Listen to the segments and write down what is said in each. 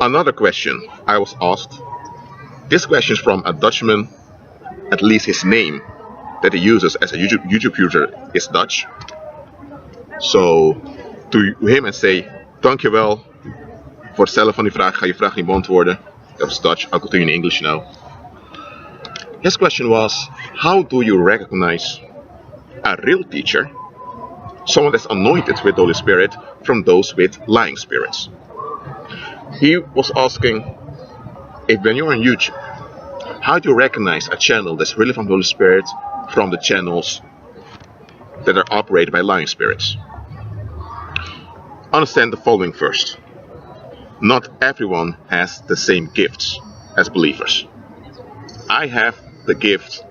Another question I was asked. This question is from a Dutchman, at least his name that he uses as a YouTube user is Dutch. So to him I say, dankjewel voor het stellen van die vraag. Ga je vraag niet beantwoorden. Dat was Dutch. I'll continue in English now. His question was, how do you recognize a real teacher, someone that's anointed with the Holy Spirit, from those with lying spirits? He was asking, if when you're on YouTube, how do you recognize a channel that's really from the Holy Spirit from the channels that are operated by lying spirits? Understand the following first. Not everyone has the same gifts as believers. I have the gift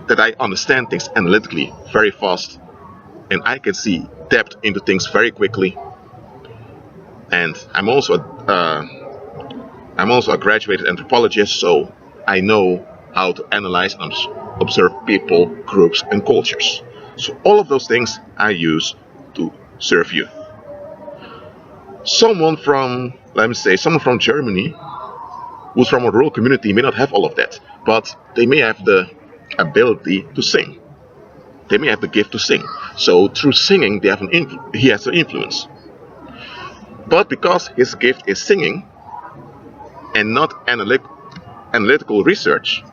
that I understand things analytically very fast, and I can see depth into things very quickly. And I'm also a graduated anthropologist, so I know how to analyze and observe people, groups, and cultures. So all of those things I use to serve you. Someone from Germany, who's from a rural community, may not have all of that, but they may have the ability to sing. They may have the gift to sing. So through singing, he has an influence. But because his gift is singing and not analytical research,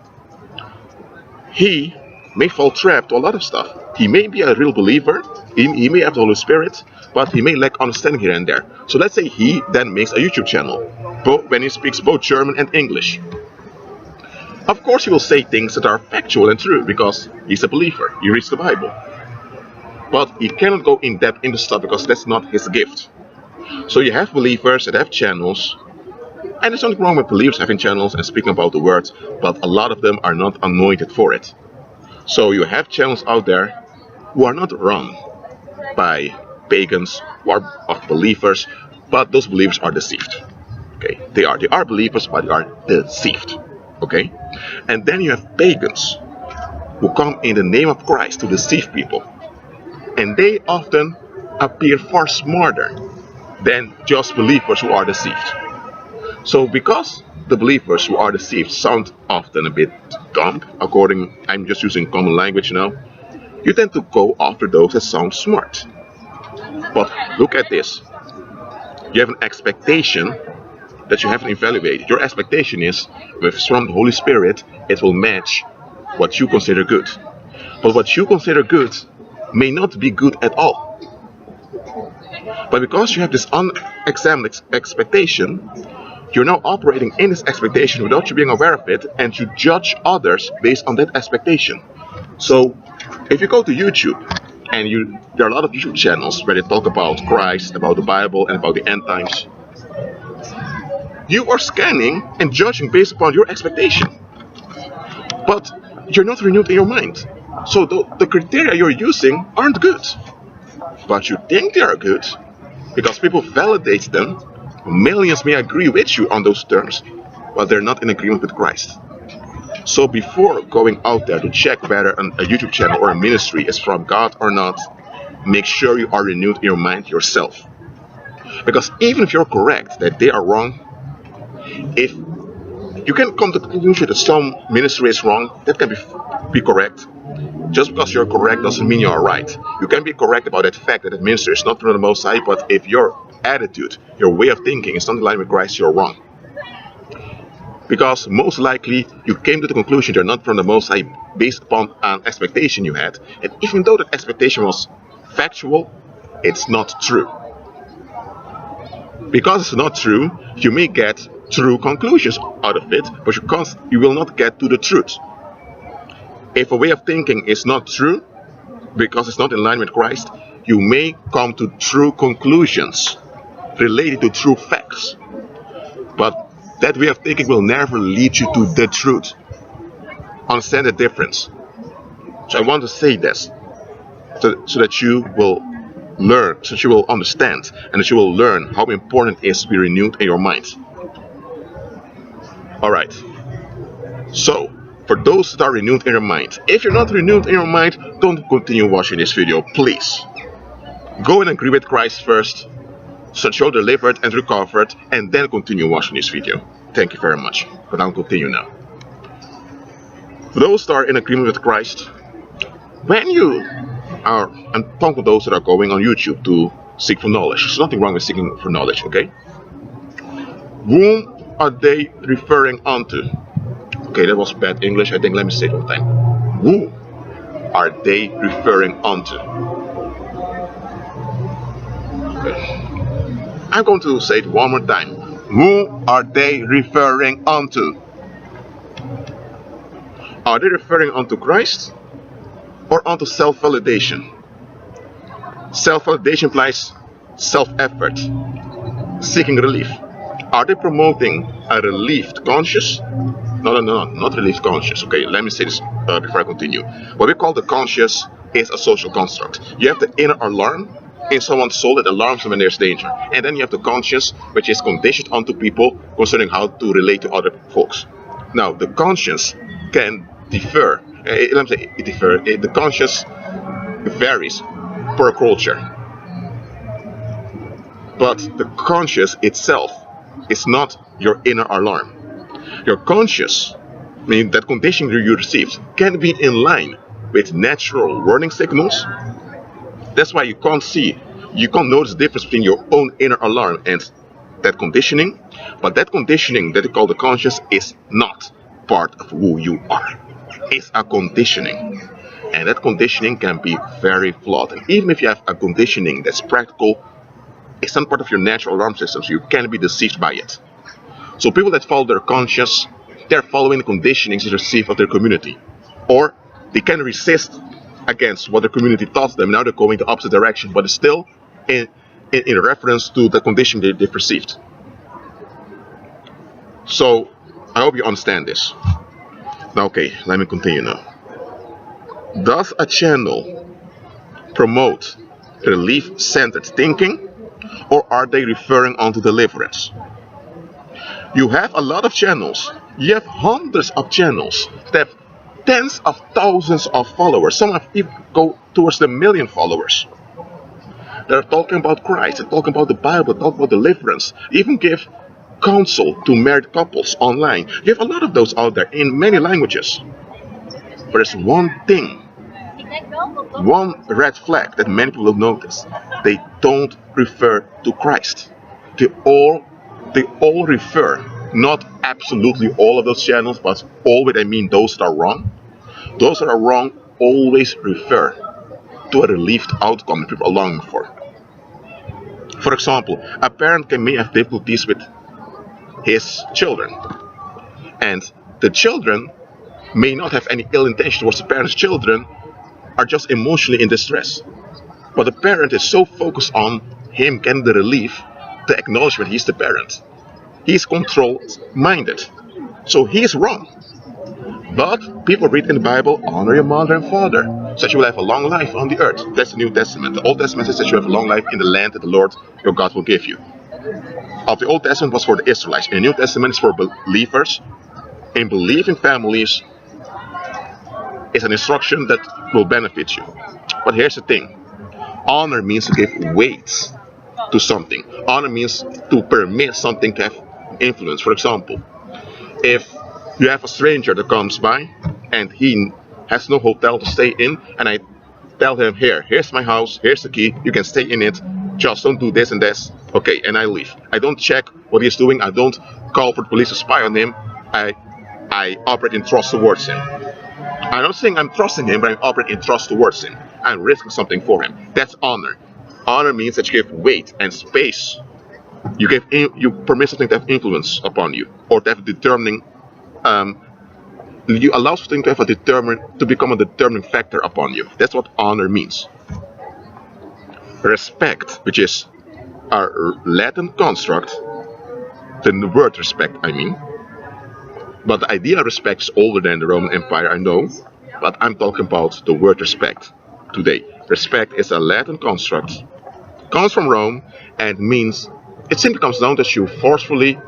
he may fall trapped to a lot of stuff. He may be a real believer, he may have the Holy Spirit, but he may lack understanding here and there. So let's say he then makes a YouTube channel, when he speaks both German and English. Of course he will say things that are factual and true, because he's a believer, he reads the Bible. But he cannot go in depth into stuff because that's not his gift. So you have believers that have channels, and there's nothing wrong with believers having channels and speaking about the word, but a lot of them are not anointed for it. So you have channels out there who are not run by pagans, who are of believers, but those believers are deceived. Okay, they are believers, but they are deceived. Okay, and then you have pagans who come in the name of Christ to deceive people, and they often appear far smarter than just believers who are deceived. So because the believers who are deceived sound often a bit dumb, I'm just using common language now, you tend to go after those that sound smart. But look at this. You have an expectation that you haven't evaluated. Your expectation is, if it's from the Holy Spirit, it will match what you consider good. But what you consider good may not be good at all. But because you have this unexamined expectation, you're now operating in this expectation without you being aware of it, and you judge others based on that expectation. So if you go to YouTube, and there are a lot of YouTube channels where they talk about Christ, about the Bible, and about the end times, you are scanning and judging based upon your expectation. But you're not renewed in your mind. So the criteria you're using aren't good. But you think they are good because people validate them. Millions may agree with you on those terms, but they're not in agreement with Christ. So before going out there to check whether a YouTube channel or a ministry is from God or not, make sure you are renewed in your mind yourself. Because even if you're correct that they are wrong, if you can come to the conclusion that some ministry is wrong, that can be correct. Just because you're correct doesn't mean you're right. You can be correct about that fact that the ministry is not from the Most High, but if your attitude, your way of thinking is not in line with Christ, you're wrong. Because most likely you came to the conclusion they're not from the Most High based upon an expectation you had, and even though that expectation was factual, it's not true. Because it's not true, you may get true conclusions out of it, but you will not get to the truth. If a way of thinking is not true, because it's not in line with Christ, you may come to true conclusions related to true facts. But that way of thinking will never lead you to the truth. Understand the difference. So I want to say this, so that you will learn, so that you will understand, and that you will learn how important it is to be renewed in your mind. Alright, so for those that are renewed in your mind, if you're not renewed in your mind, don't continue watching this video, please. Go and agree with Christ first, So show delivered and recovered, and then continue watching this video. Thank you very much. But I'll continue now. For those that are in agreement with Christ, when you are, I'm talking to those that are going on YouTube to seek for knowledge. There's nothing wrong with seeking for knowledge, okay? Whom are they referring unto? Okay, that was bad English. I think let me say it one time. Who are they referring unto? Okay. I'm going to say it one more time. Who are they referring unto? Are they referring unto Christ or unto self-validation? Self-validation implies self-effort, seeking relief. Are they promoting a relieved conscience? No, not relieved conscience. Okay, let me say this before I continue. What we call the conscience is a social construct. You have the inner alarm in someone's soul that alarms them when there's danger. And then you have the conscience, which is conditioned onto people concerning how to relate to other folks. Now, the conscience can differ. Let me say it differ. The conscience varies per culture. But the conscience itself is not your inner alarm. Your conscience, meaning that conditioning you received, can be in line with natural warning signals. That's why you can't notice the difference between your own inner alarm and that conditioning. But that conditioning that you call the conscience is not part of who you are. It's a conditioning. And that conditioning can be very flawed. And even if you have a conditioning that's practical, it's not part of your natural alarm system, so you can be deceived by it. So people that follow their conscience, they're following the conditionings they receive of their community. Or they can resist against what their community taught them. Now they're going the opposite direction, but it's still in reference to the conditioning they've received. So I hope you understand this. Now, okay, let me continue now. Does a channel promote relief-centered thinking, or are they referring onto deliverance? You have a lot of channels. You have hundreds of channels that have tens of thousands of followers. Some have even go towards the million followers. They're talking about Christ, they're talking about the Bible, they're talking about deliverance, even give counsel to married couples online. You have a lot of those out there in many languages. But there's one thing, one red flag that many people will notice. They don't refer to Christ. They all refer, not absolutely all of those channels, but all what I mean those that are wrong. Those that are wrong always refer to a relieved outcome that people are longing for. For example, a parent may have difficulties with his children, and the children may not have any ill intention towards the parent's children, are just emotionally in distress. But the parent is so focused on him getting the relief, the acknowledgement he's the parent. He's control-minded, so he's wrong. But people read in the Bible, honor your mother and father, so that you will have a long life on the earth. That's the New Testament. The Old Testament says that you have a long life in the land that the Lord your God will give you. Of the Old Testament was for the Israelites, and the New Testament is for believers. In believing families is an instruction that will benefit you. But here's the thing. Honor means to give weight to something. Honor means to permit something to have influence. For example, if you have a stranger that comes by and he has no hotel to stay in, and I tell him, here's my house, here's the key, you can stay in it, just don't do this and this, okay, and I leave. I don't check what he's doing, I don't call for the police to spy on him, I operate in trust towards him. I'm not saying I'm trusting him, but I operate in trust towards him. I'm risking something for him. That's honor. Honor means that you give weight and space. You permit something to have influence upon you, or to have determining. You allow something to have to become a determining factor upon you. That's what honor means. Respect, which is a Latin construct, the word respect, I mean. But the idea of respect is older than the Roman Empire, I know. But I'm talking about the word respect today. Respect is a Latin construct, comes from Rome, and means, it simply comes down that you forcefully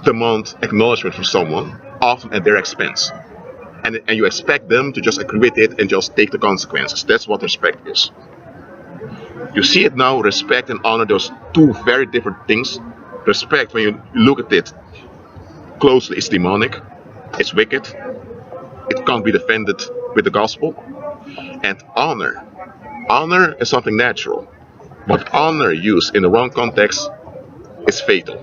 demand acknowledgement from someone, often at their expense. And you expect them to just agree with it and just take the consequences. That's what respect is. You see it now, respect and honor, those two very different things. Respect, when you look at it closely, is demonic, it's wicked, it can't be defended with the gospel. And honor is something natural, but honor used in the wrong context is fatal.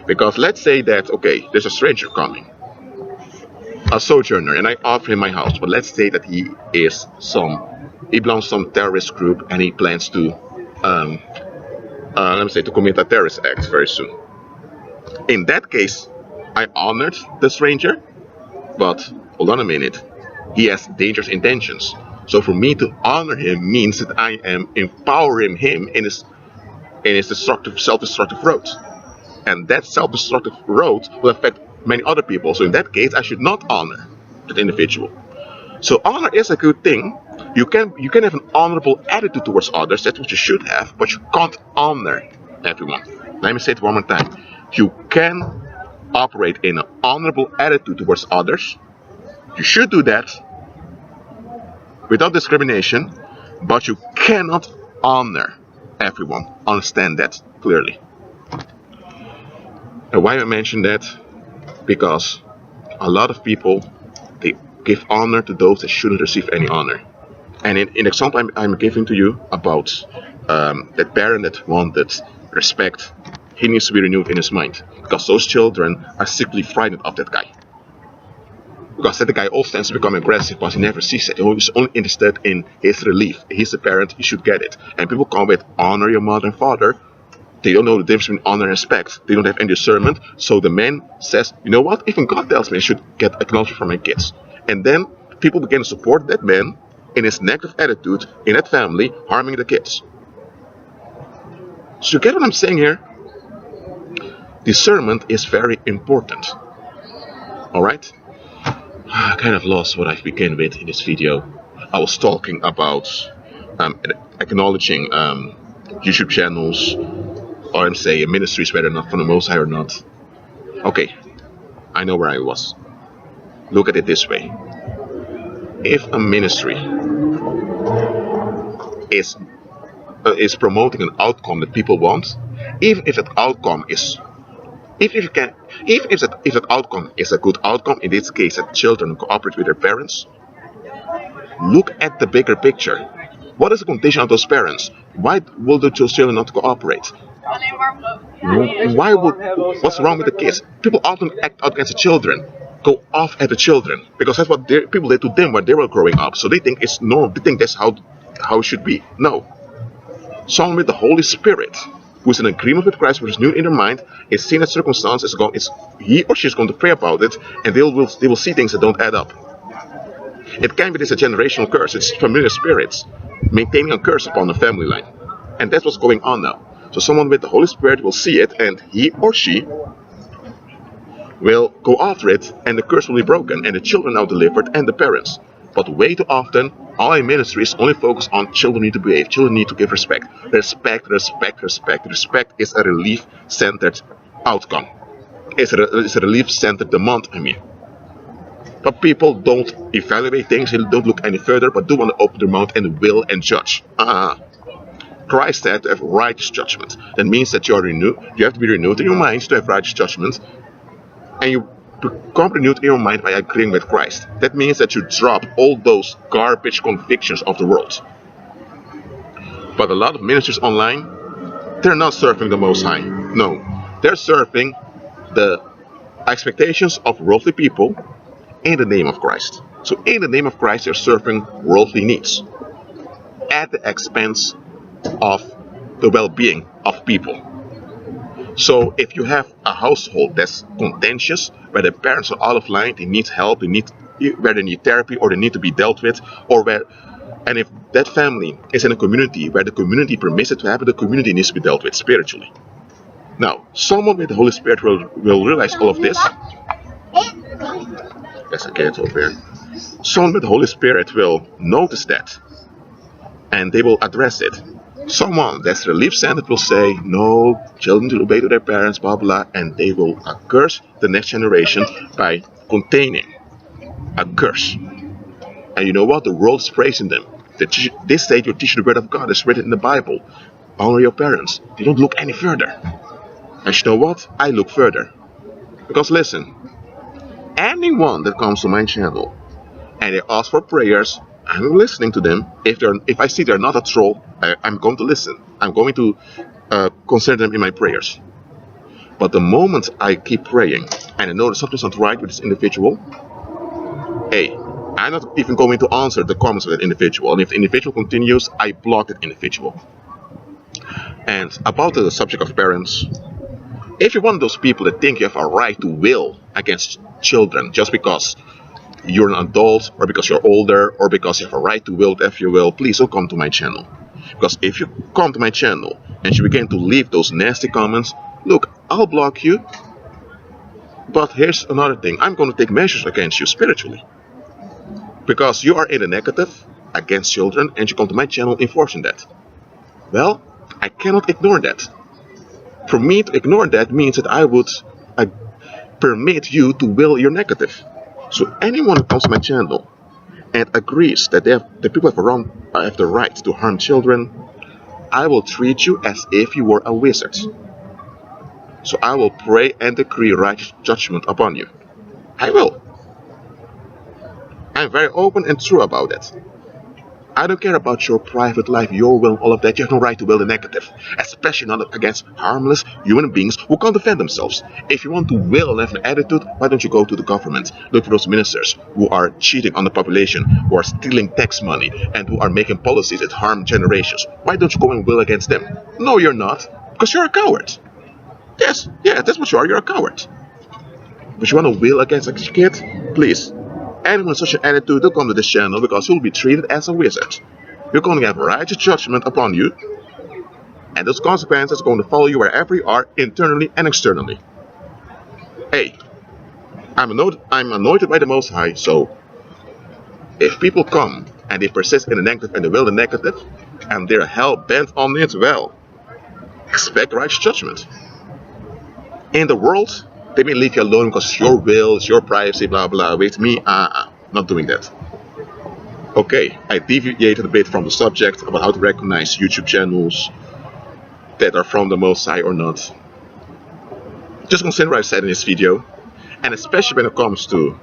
Because let's say that, okay, there's a stranger coming, a sojourner, and I offer him my house, but let's say that he belongs to some terrorist group and he plans to, let me say, to commit a terrorist act very soon. In that case, I honored the stranger, but hold on a minute, he has dangerous intentions. So for me to honor him means that I am empowering him in his self-destructive road. And that self-destructive road will affect many other people. So in that case, I should not honor that individual. So honor is a good thing. You can have an honorable attitude towards others. That's what you should have, but you can't honor everyone. Let me say it one more time. You can operate in an honorable attitude towards others. You should do that without discrimination, but you cannot honor everyone. Understand that clearly. And why I mention that? Because a lot of people, they give honor to those that shouldn't receive any honor. And in example I'm giving to you about that parent that wanted respect, he needs to be renewed in his mind, because those children are simply frightened of that guy. Because that guy also tends to become aggressive, but he never sees it. He's only interested in his relief. He's a parent, he should get it. And people come with honor your mother and father. They don't know the difference between honor and respect. They don't have any discernment. So the man says, you know what? Even God tells me I should get acknowledgement from my kids. And then people begin to support that man in his negative attitude in that family, harming the kids. So you get what I'm saying here? Discernment is very important. Alright? I kind of lost what I began with in this video. I was talking about acknowledging YouTube channels, or I'm saying ministries, whether or not from the Most High or not. Okay, I know where I was. Look at it this way. If a ministry is promoting an outcome that people want, even if that outcome is if that outcome is a good outcome, in this case that children cooperate with their parents, look at the bigger picture. What is the condition of those parents? Why will those children not cooperate? What's wrong with the kids? People often act out against the children, go off at the children, because that's what people did to them when they were growing up. So they think it's normal, they think that's how it should be. No. Someone with the Holy Spirit, who is in agreement with Christ, which is new in their mind, is seeing that circumstance, he or she is going to pray about it, and they will see things that don't add up. It can be this a generational curse. It's familiar spirits maintaining a curse upon the family line, and that's what's going on now. So someone with the Holy Spirit will see it, and he or she will go after it, and the curse will be broken, and the children are delivered, and the parents. But way too often, our ministries only focus on children need to behave, children need to give respect. Respect is a relief-centered outcome. It's a relief-centered demand, But people don't evaluate things, they don't look any further, but do want to open their mouth and will and judge. Christ said to have righteous judgment. That means that you have to be renewed in your mind to have righteous judgment. And you become renewed in your mind by agreeing with Christ. That means that you drop all those garbage convictions of the world. But a lot of ministers online, they're not serving the Most High. No, they're serving the expectations of worldly people in the name of Christ. So in the name of Christ, they're serving worldly needs at the expense of the well-being of people. So if you have a household that's contentious, where the parents are out of line, they need help, where they need therapy, or they need to be dealt with, and if that family is in a community where the community permits it to happen, the community needs to be dealt with spiritually. Now, someone with the Holy Spirit will realize all of this. Yes, I get it over here. Someone with the Holy Spirit will notice that, and they will address it. Someone that's relief-centered will say, no, children to obey to their parents, blah, blah, and they will curse the next generation by containing a curse. And you know what? The world is praising them. They say you teach the word of God. It's written in the Bible. Honor your parents. They don't look any further. And you know what? I look further. Because listen, anyone that comes to my channel and they ask for prayers, I'm listening to them. If I see they're not a troll, I'm going to listen. I'm going to consider them in my prayers. But the moment I keep praying and I know that something's not right with this individual, hey, I'm not even going to answer the comments of that individual. And if the individual continues, I block that individual. And about the subject of parents, if you're one of those people that think you have a right to will against children just because you're an adult or because you're older or because you have a right to will if you will, please don't come to my channel. Because if you come to my channel and you begin to leave those nasty comments, look, I'll block you. But here's another thing. I'm going to take measures against you spiritually. Because you are in the negative against children and you come to my channel enforcing that. Well, I cannot ignore that. For me to ignore that means that I would permit you to will your negative. So anyone who comes to my channel and agrees that the people have the right to harm children, I will treat you as if you were a wizard. So I will pray and decree righteous judgment upon you. I will. I'm very open and true about that. I don't care about your private life, your will, all of that. You have no right to will the negative. Especially not against harmless human beings who can't defend themselves. If you want to will and have an attitude, why don't you go to the government? Look for those ministers who are cheating on the population, who are stealing tax money, and who are making policies that harm generations. Why don't you go and will against them? No, you're not. Because you're a coward. Yes, yeah, that's what you are. You're a coward. But you want to will against a kid? Please. Anyone with such an attitude, don't come to this channel because you'll be treated as a wizard. You're going to have righteous judgment upon you. And those consequences are going to follow you wherever you are, internally and externally. Hey, I'm anointed by the Most High, so if people come and they persist in the negative and they will the negative, and they're hell-bent on it, well, expect righteous judgment. In the world, they may leave you alone because it's your will, it's your privacy, blah blah. With me, not doing that. Okay, I deviated a bit from the subject about how to recognize YouTube channels that are from the Most High or not. Just consider what I said in this video, and especially when it comes to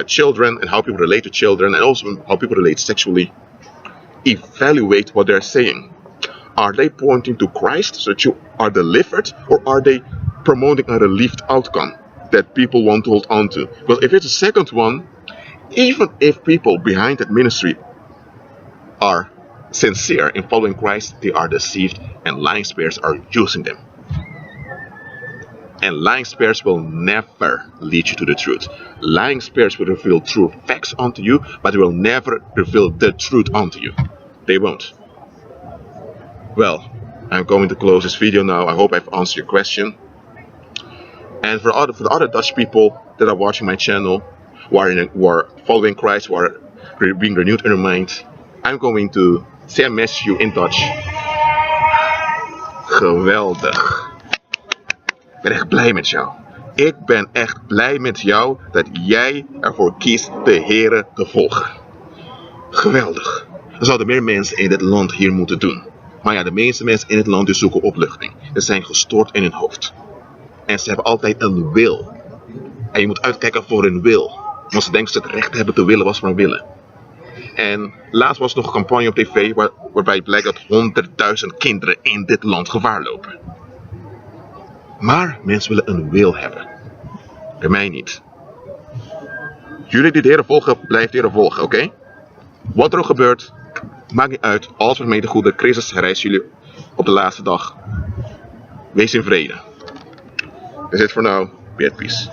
children and how people relate to children, and also how people relate sexually. Evaluate what they're saying. Are they pointing to Christ so that you are delivered, or are they promoting a relieved outcome that people want to hold on to? Because if it's the second one, even if people behind that ministry are sincere in following Christ, they are deceived and lying spirits are using them. And lying spirits will never lead you to the truth. Lying spirits will reveal true facts unto you, but they will never reveal the truth unto you. They won't. Well, I'm going to close this video now. I hope I've answered your question. And for the other Dutch people that are watching my channel, who are following Christ, who are being renewed in their mind, I'm going to say a message to you in Dutch. Geweldig. Ik ben echt blij met jou. Ik ben echt blij met jou dat jij ervoor kiest de Here te volgen. Geweldig. Er zouden meer mensen in dit land hier moeten doen. Maar ja, de meeste mensen in het land die zoeken opluchting. Ze zijn gestoord in hun hoofd. En ze hebben altijd een wil. En je moet uitkijken voor hun wil. Want ze denken dat ze het recht hebben te willen wat ze maar willen. En laatst was nog een campagne op tv waarbij blijkt dat 100.000 kinderen in dit land gevaar lopen. Maar mensen willen een wil hebben. Bij mij niet. Jullie die de Heer volgen, blijf de Heer volgen, oké? Wat er ook gebeurt, maakt niet uit. Alles wordt mede goede. Christus reist jullie op de laatste dag. Wees in vrede. That's it for now. Be at peace.